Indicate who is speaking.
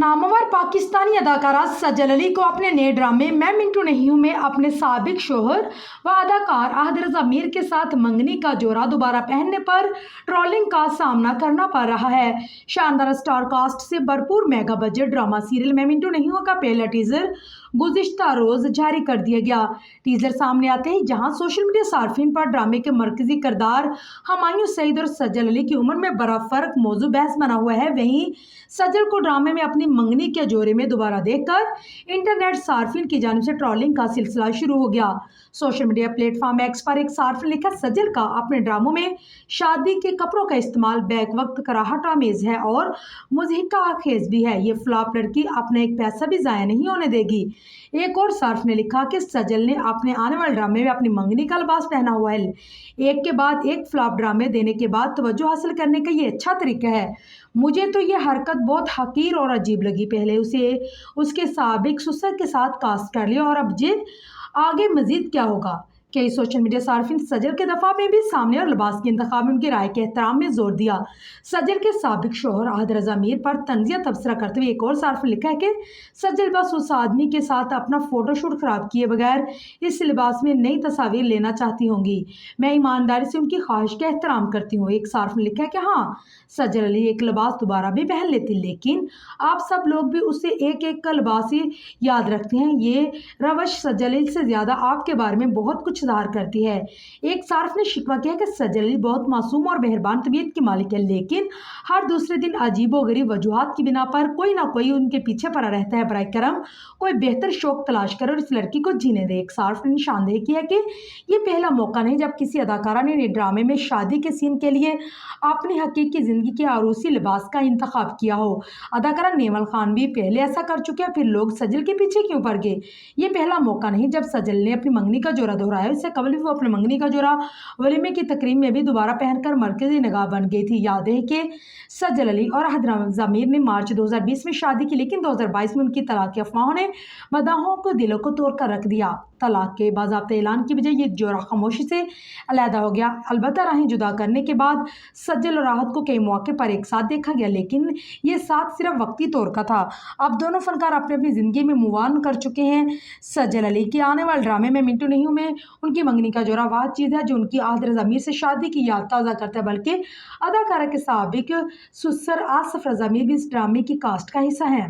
Speaker 1: नामवर पाकिस्तानी अदाकारा सजल अली को अपने नए ड्रामे मैं मिंटू नहीं हूं में अपने साबिक शोहर व अदाकार अहद रज़ा मीर के साथ मंगनी का जोड़ा दोबारा पहनने पर ट्रोलिंग का सामना करना पड़ रहा है। शानदार स्टार कास्ट से भरपूर मेगा बजट ड्रामा सीरियल मैं मिंटू नहीं हूं का पहला टीजर गुज़िश्ता रोज जारी कर दिया गया। टीजर सामने आते ही जहां सोशल मीडिया सार्फिन पर ड्रामे के मरकजी किरदार हुमायूं सईद और सजल अली की उम्र में बड़ा फर्क मौजू बहस बना हुआ है। वहीं सजल को ड्रामे में अपनी मंगनी के जोड़े में दोबारा देखकर इंटरनेट सार्फिन की जानिब से ट्रोलिंग का सिलसिला शुरू हो गया। सोशल मीडिया प्लेटफॉर्म एक्स पर एक सार्फिन लिखा, सजल का अपने ड्रामों में शादी के कपड़ों का इस्तेमाल बैक वक्त कराहट आमेज है और मुज़हिका खेज भी है। ये फ्लॉप लड़की अपना एक पैसा भी ज़ाया नहीं होने देगी। एक और सार्फ ने लिखा कि सजल ने अपने आने वाले ड्रामे में अपनी मंगनी का लिबास पहना हुआ है। एक के बाद एक फ्लॉप ड्रामे देने के बाद तवज्जो हासिल करने का ये अच्छा तरीका है। मुझे तो ये हरकत बहुत हकीर और अजीब लगी। पहले उसे उसके साबिक ससुर के साथ कास्ट कर लिया और अब जे आगे मजीद क्या होगा। कई सोशल मीडिया सार्फिन सजल के दफा में भी सामने और लिबास के इंतखाब में उनकी राय के एहतराम में जोर दिया। सजल के साबिक शोहर अहद रज़ा मीर पर तंजिया तबसरा करते हुए एक और सार्फिन लिखा है कि सजल बस उस आदमी के साथ अपना फोटोशूट खराब किए बगैर इस लिबास में नई तस्वीर लेना चाहती होंगी। मैं ईमानदारी से उनकी ख्वाहिश का एहतराम करती हूँ। एक सार्फिन लिखा है कि हाँ, सजल अली एक लिबास दोबारा भी पहन लेती, लेकिन आप सब लोग भी उसे एक एक का लिबास ही याद रखते हैं। ये रवश सजल अली से ज़्यादा आपके बारे में बहुत कुछ ज़ाहिर करती है। एक सार्फ ने शिकवा किया कि सजल अली बहुत मासूम और मेहरबान तबीयत की मालिक है, लेकिन हर दूसरे दिन अजीबोगरीब वजूहात की बिना पर कोई ना कोई उनके पीछे पड़ा रहता है। बराए करम कोई बेहतर शौक तलाश करे और इस लड़की को जीने दे। एक सार्फ ने निशानदेही किया कि ये पहला मौका नहीं जब किसी अदाकारा ने ड्रामे में शादी के सीन के लिए अपनी हकीकी जिंदगी के आरूसी लिबास का इंतखाब किया हो। अदाकारा नेमल खान भी पहले ऐसा कर चुके हैं, फिर लोग सजल के पीछे क्यों पड़ गए। ये पहला मौका नहीं जब सजल ने अपनी मंगनी का जोड़ा दोहराया। इससे कबल भी वो अपने मंगनी का जोड़ा वलीमे की तकरीब में भी दोबारा पहनकर मरकजी निगाह बन गई थी। याद है कि सजल अली और अहद रज़ा मीर ने मार्च 2020 में शादी की, लेकिन 2022 में उनकी तलाक की अफवाहों ने मदाहों को दिलों को तोड़ कर रख दिया। तलाक के बाज़ाब्ता ऐलान की बजाय ये जोड़ा खामोशी से अलहदा हो गया। अलबत्ता राहें जुदा करने के बाद सजल और अहद को कई मौके पर एक साथ देखा गया, लेकिन ये साथ सिर्फ वक्ती तौर का था। अब दोनों फनकार अपनी अपनी ज़िंदगी में मूव ऑन कर चुके हैं। सजल अली के आने वाले ड्रामे में मिंटू नहीं हूं में उनकी मंगनी का जोड़ा वह चीज़ है जो उनकी अहद रज़ा मीर से शादी की याद ताज़ा करता है, बल्कि अदाकारा के साबिक ससुर आसिफ रज़ा मीर भी इस ड्रामे की कास्ट का हिस्सा हैं।